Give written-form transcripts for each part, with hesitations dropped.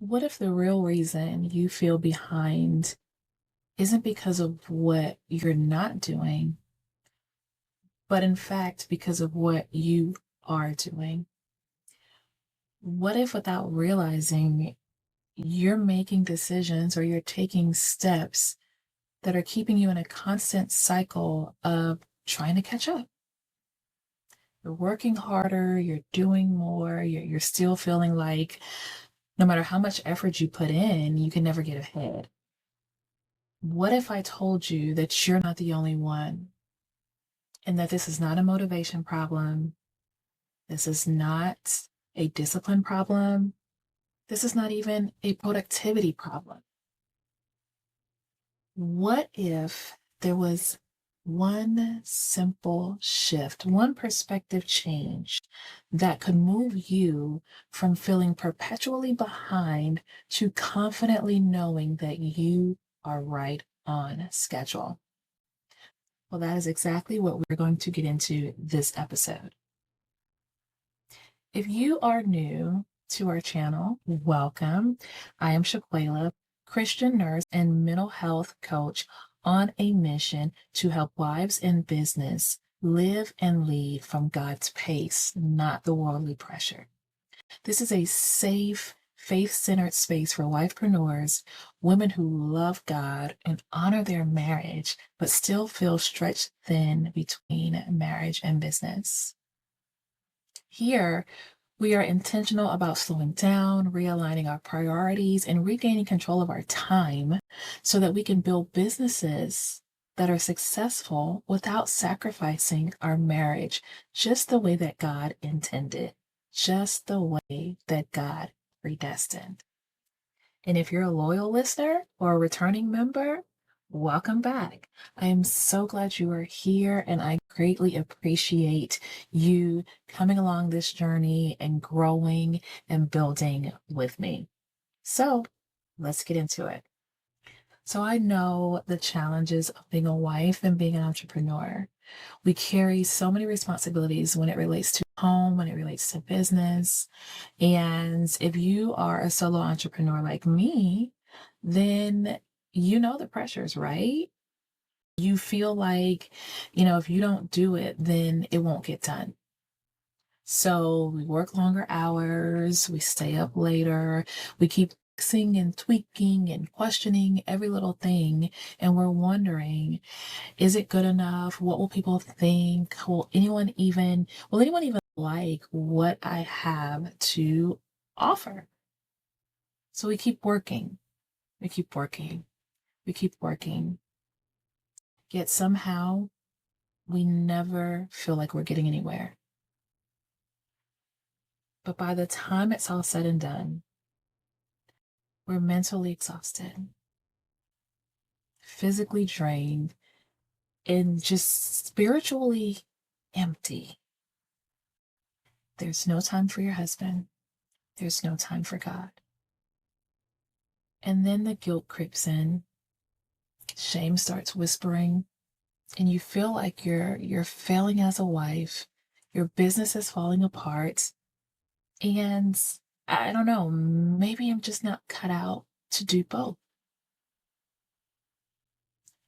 What if the real reason you feel behind isn't because of what you're not doing, but in fact because of what you are doing? What if without realizing you're making decisions or you're taking steps that are keeping you in a constant cycle of trying to catch up? You're working harder, you're doing more, you're still feeling like no matter how much effort you put in, you can never get ahead. What if I told you that you're not the only one and that this is not a motivation problem? This is not a discipline problem. This is not even a productivity problem. What if there was one simple shift, one perspective change that could move you from feeling perpetually behind to confidently knowing that you are right on schedule? Well, that is exactly what we're going to get into this episode. If you are new to our channel, welcome. I am Shaquela, Christian nurse and mental health coach on a mission to help wives in business live and lead from God's pace, not the worldly pressure. This is a safe, faith-centered space for wifepreneurs, women who love God and honor their marriage, but still feel stretched thin between marriage and business. Here, we are intentional about slowing down, realigning our priorities, and regaining control of our time so that we can build businesses that are successful without sacrificing our marriage, just the way that God intended, just the way that God predestined. And if you're a loyal listener or a returning member, welcome back. I am so glad you are here, and I greatly appreciate you coming along this journey and growing and building with me. So let's get into it. So I know the challenges of being a wife and being an entrepreneur. We carry so many responsibilities when it relates to home, when it relates to business. And if you are a solo entrepreneur like me, then you know the pressures, right? You feel like, if you don't do it, then it won't get done. So we work longer hours, we stay up later, we keep fixing and tweaking and questioning every little thing. And we're wondering, is it good enough? What will people think? Will anyone even like what I have to offer? So we keep working, we keep working, we keep working. Yet somehow we never feel like we're getting anywhere. But by the time it's all said and done, we're mentally exhausted, physically drained, and just spiritually empty. There's no time for your husband. There's no time for God. And then the guilt creeps in. Shame starts whispering, and you feel like you're failing as a wife. Your business is falling apart. And I don't know, maybe I'm just not cut out to do both.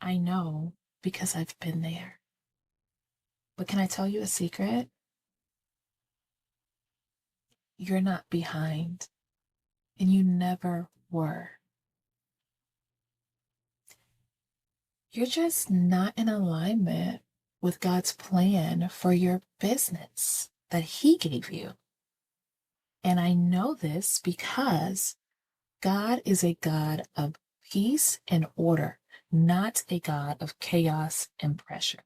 I know because I've been there. But can I tell you a secret? You're not behind, and you never were. You're just not in alignment with God's plan for your business that He gave you. And I know this because God is a God of peace and order, not a God of chaos and pressure.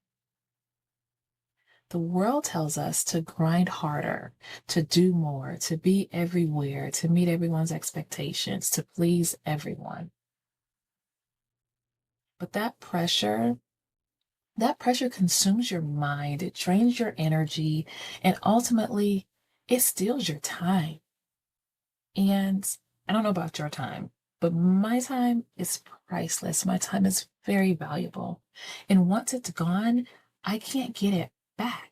The world tells us to grind harder, to do more, to be everywhere, to meet everyone's expectations, to please everyone. But that pressure consumes your mind, it drains your energy, and ultimately it steals your time. And I don't know about your time, but my time is priceless. My time is very valuable. And once it's gone, I can't get it back.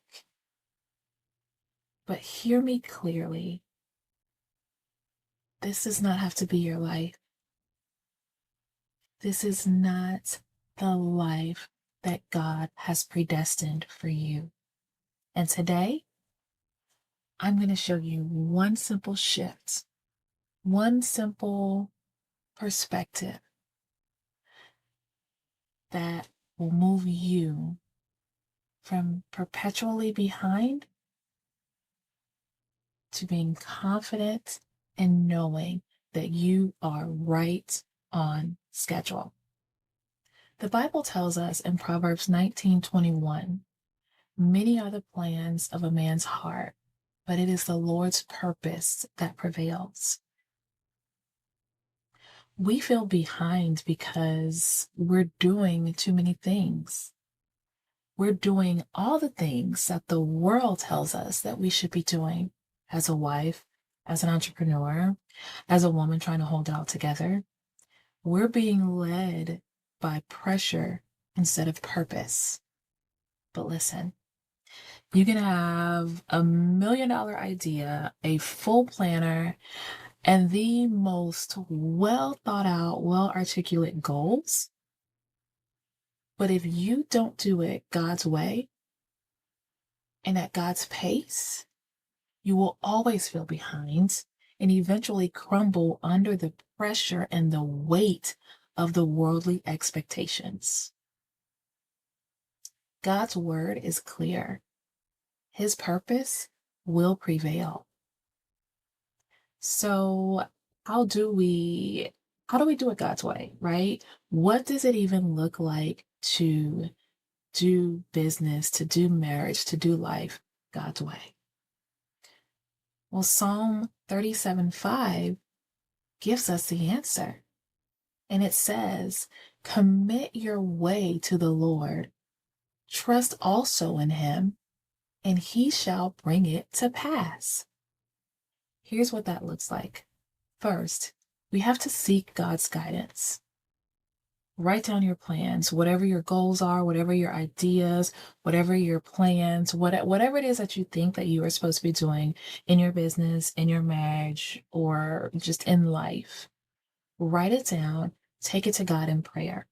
But hear me clearly. this does not have to be your life. This is not the life that God has predestined for you. And today, I'm going to show you one simple shift, one simple perspective that will move you from perpetually behind to being confident and knowing that you are right on schedule. The Bible tells us in Proverbs 19:21, many are the plans of a man's heart, but it is the Lord's purpose that prevails. We feel behind because we're doing too many things. We're doing all the things that the world tells us that we should be doing as a wife, as an entrepreneur, as a woman trying to hold it all together. We're being led by pressure instead of purpose. But listen, you can have $1 million idea, a full planner, and the most well thought out, well articulate goals. But if you don't do it God's way and at God's pace, you will always feel behind and eventually crumble under the pressure and the weight of the worldly expectations. God's word is clear. His purpose will prevail. So how do we do it God's way, right? What does it even look like to do business, to do marriage, to do life God's way? Well, Psalm 37:5 gives us the answer. And it says, commit your way to the Lord. Trust also in him, and he shall bring it to pass. Here's what that looks like. First, we have to seek God's guidance. Write down your plans, whatever your goals are, whatever your ideas, whatever your plans, whatever it is that you think that you are supposed to be doing in your business, in your marriage, or just in life. Write it down, take it to God in prayer.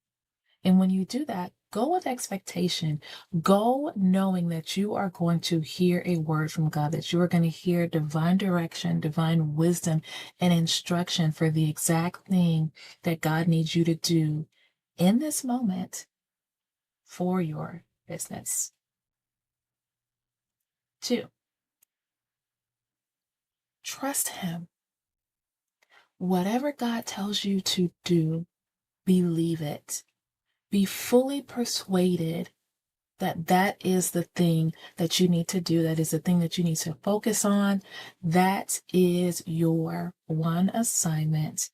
And when you do that, go with expectation. Go knowing that you are going to hear a word from God, that you are going to hear divine direction, divine wisdom, and instruction for the exact thing that God needs you to do in this moment for your business. 2, trust him. Whatever God tells you to do, believe it. Be fully persuaded that that is the thing that you need to do. That is the thing that you need to focus on. That is your one assignment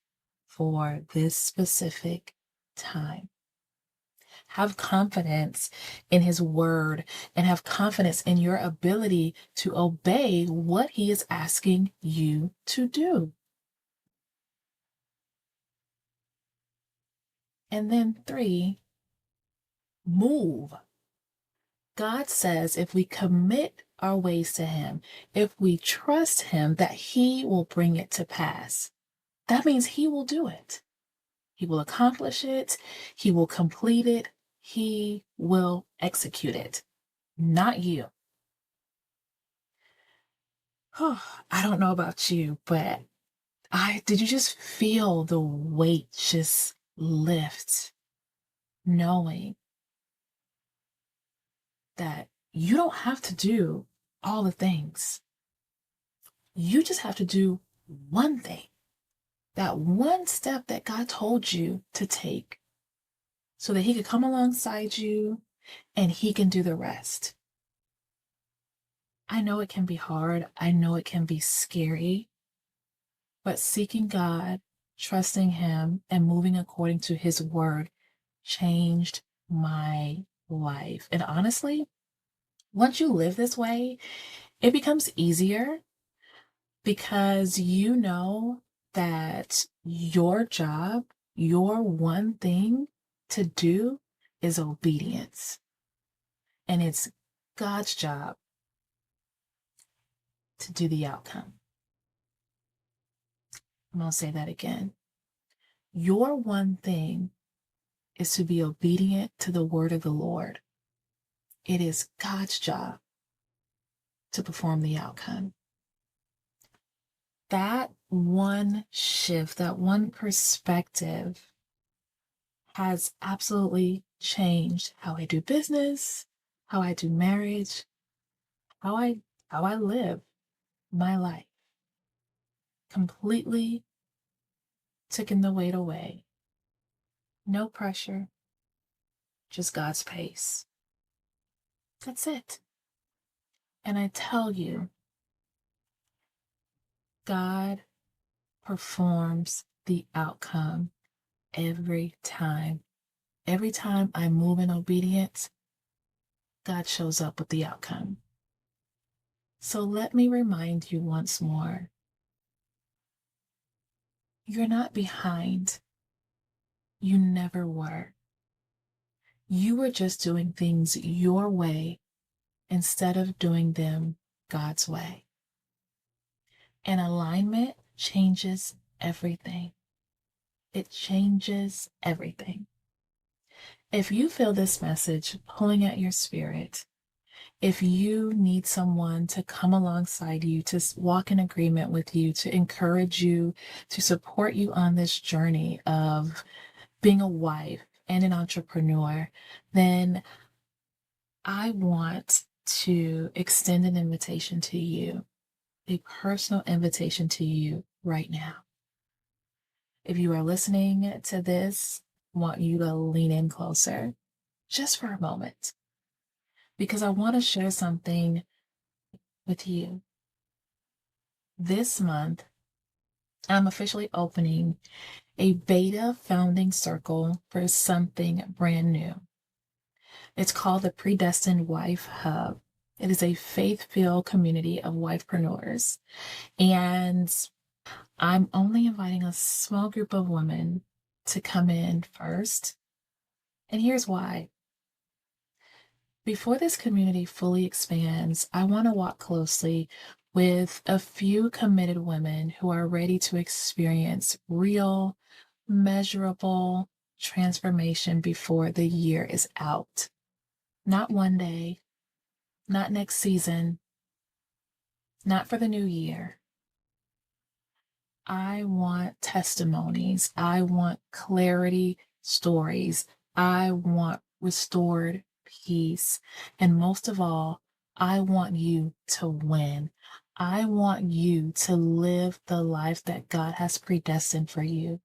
for this specific time. Have confidence in his word and have confidence in your ability to obey what he is asking you to do. And then 3, move. God says if we commit our ways to him, if we trust him, that he will bring it to pass. That means he will do it. He will accomplish it. He will complete it. He will execute it, not you. I don't know about you, but did you just feel the weight just lift, knowing that you don't have to do all the things. You just have to do one thing, that one step that God told you to take so that he could come alongside you and he can do the rest. I know it can be hard. I know it can be scary, but seeking God, trusting him, and moving according to his word changed my life. And honestly, once you live this way, it becomes easier because you know that your job, your one thing to do is obedience. And it's God's job to do the outcome. I'm going to say that again. Your one thing is to be obedient to the word of the Lord. It is God's job to perform the outcome. That one shift, that one perspective has absolutely changed how I do business, how I do marriage, how I live my life. Completely taking the weight away. No pressure, just God's pace. That's it. And I tell you, God performs the outcome every time. Every time I move in obedience, God shows up with the outcome. So let me remind you once more, you're not behind. You never were. You were just doing things your way instead of doing them God's way. And alignment changes everything. It changes everything. If you feel this message pulling at your spirit, if you need someone to come alongside you, to walk in agreement with you, to encourage you, to support you on this journey of being a wife and an entrepreneur, then I want to extend an invitation to you, a personal invitation to you right now. If you are listening to this, I want you to lean in closer just for a moment, because I want to share something with you. This month, I'm officially opening a beta founding circle for something brand new. It's called the Predestined Wife Hub. It is a faith-filled community of wifepreneurs. And I'm only inviting a small group of women to come in first. And here's why. Before this community fully expands, I want to walk closely with a few committed women who are ready to experience real, measurable transformation before the year is out. Not one day, not next season, not for the new year. I want testimonies. I want clarity stories. I want restored peace. And most of all, I want you to win. I want you to live the life that God has predestined for you.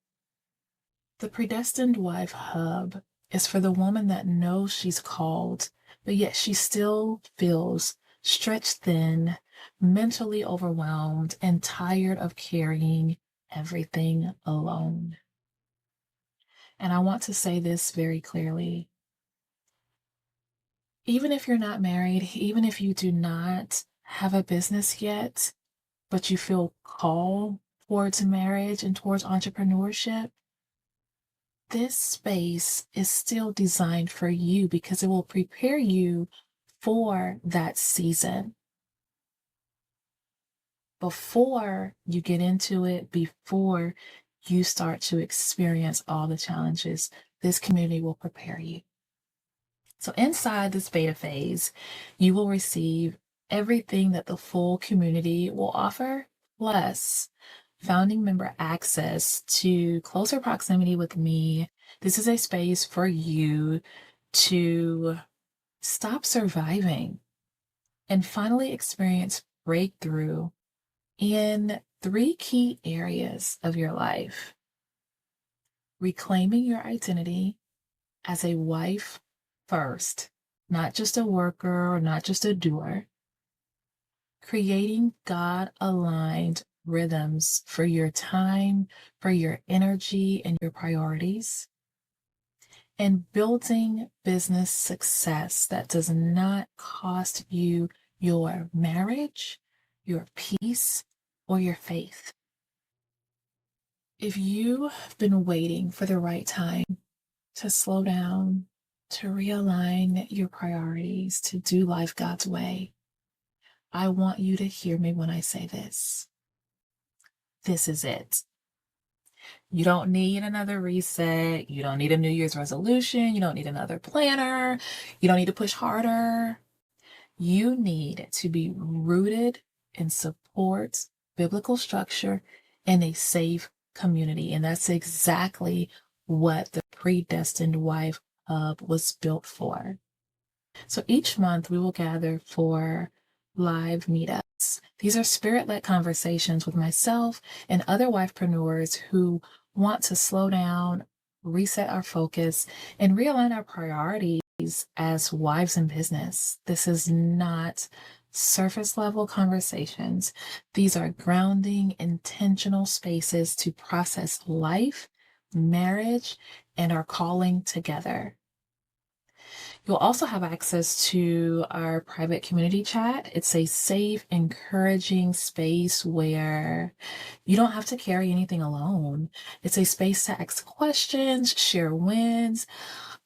The Predestined Wife Hub is for the woman that knows she's called, but yet she still feels stretched thin, mentally overwhelmed, and tired of carrying everything alone. And I want to say this very clearly. Even if you're not married, even if you do not have a business yet, but you feel called towards marriage and towards entrepreneurship, this space is still designed for you because it will prepare you for that season. Before you get into it, before you start to experience all the challenges, this community will prepare you. So inside this beta phase, you will receive everything that the full community will offer, plus founding member access to closer proximity with me. This is a space for you to stop surviving and finally experience breakthrough in 3 key areas of your life: reclaiming your identity as a wife first, not just a worker or not just a doer; creating God-aligned rhythms for your time, for your energy, and your priorities; and building business success that does not cost you your marriage, your peace, or your faith. If you've been waiting for the right time to slow down, to realign your priorities, to do life God's way, I want you to hear me when I say this. This is it. You don't need another reset. You don't need a New Year's resolution. You don't need another planner. You don't need to push harder. You need to be rooted in support, biblical structure, and a safe community. And that's exactly what the Predestined Wife Hub was built for. So each month we will gather for live meetups. These are spirit-led conversations with myself and other wifepreneurs who want to slow down, reset our focus, and realign our priorities as wives in business. This is not surface level conversations. These are grounding, intentional spaces to process life, marriage, and our calling together. You'll also have access to our private community chat. It's a safe, encouraging space where you don't have to carry anything alone. It's a space to ask questions, share wins,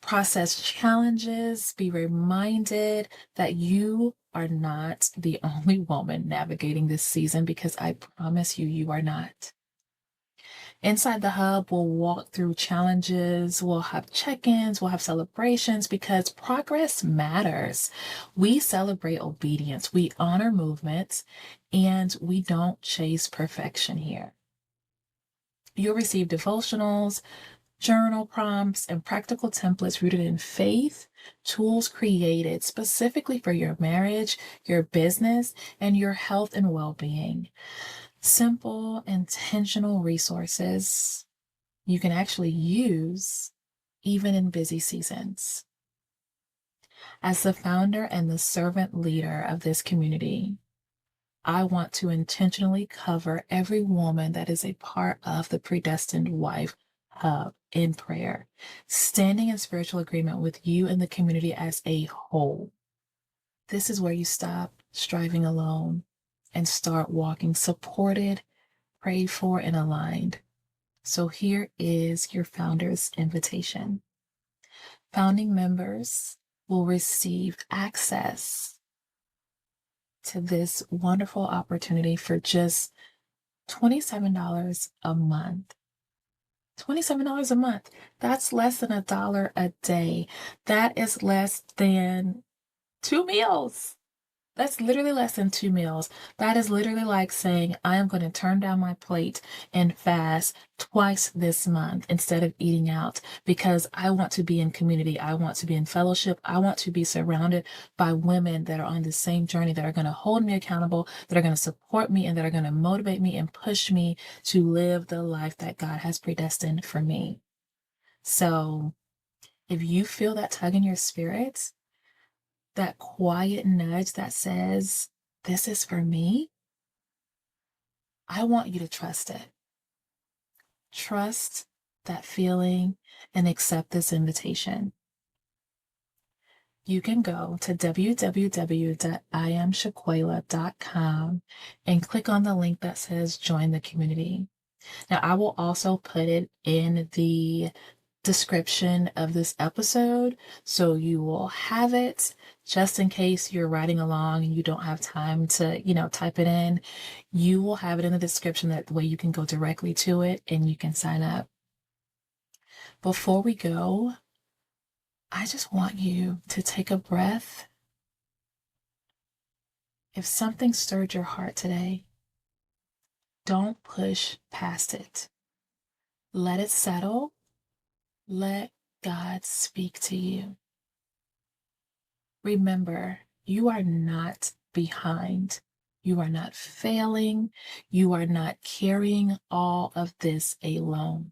process challenges, be reminded that you are not the only woman navigating this season, because I promise you, you are not. Inside the hub, we'll walk through challenges, we'll have check-ins, we'll have celebrations, because progress matters. We celebrate obedience, we honor movements, and we don't chase perfection here. You'll receive devotionals, journal prompts, and practical templates rooted in faith, tools created specifically for your marriage, your business, and your health and well-being. Simple, intentional resources you can actually use even in busy seasons. As the founder and the servant leader of this community, I want to intentionally cover every woman that is a part of the Predestined Wife Hub in prayer, standing in spiritual agreement with you and the community as a whole. This is where you stop striving alone and start walking supported, prayed for, and aligned. So here is your founder's invitation. Founding members will receive access to this wonderful opportunity for just $27 a month. $27 a month. That's less than $1 a day. That is less than 2 meals. That's literally less than 2 meals. That is literally like saying, I am going to turn down my plate and fast twice this month instead of eating out, because I want to be in community. I want to be in fellowship. I want to be surrounded by women that are on the same journey, that are going to hold me accountable, that are going to support me, and that are going to motivate me and push me to live the life that God has predestined for me. So if you feel that tug in your spirit, that quiet nudge that says, this is for me, I want you to trust it. Trust that feeling and accept this invitation. You can go to www.iamshaquela.com and click on the link that says join the community. Now, I will also put it in the description of this episode, so you will have it just in case you're riding along and you don't have time to, type it in. You will have it in the description, that way you can go directly to it and you can sign up. Before we go, I just want you to take a breath. If something stirred your heart today, don't push past it. Let it settle. Let God speak to you. Remember, you are not behind. You are not failing. You are not carrying all of this alone.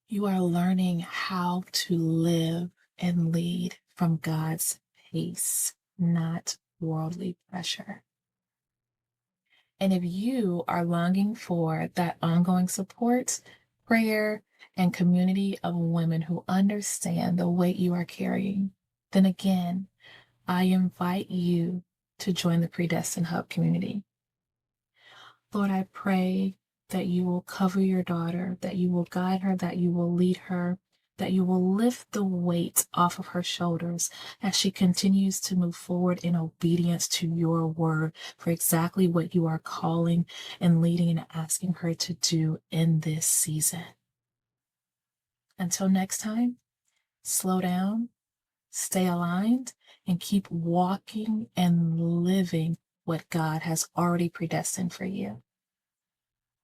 You are learning how to live and lead from God's pace, not worldly pressure. And if you are longing for that ongoing support, prayer, and community of women who understand the weight you are carrying, then again, I invite you to join the Predestined Hub community. Lord, I pray that you will cover your daughter, that you will guide her, that you will lead her, that you will lift the weight off of her shoulders as she continues to move forward in obedience to your word for exactly what you are calling and leading and asking her to do in this season. Until next time, slow down, stay aligned, and keep walking and living what God has already predestined for you.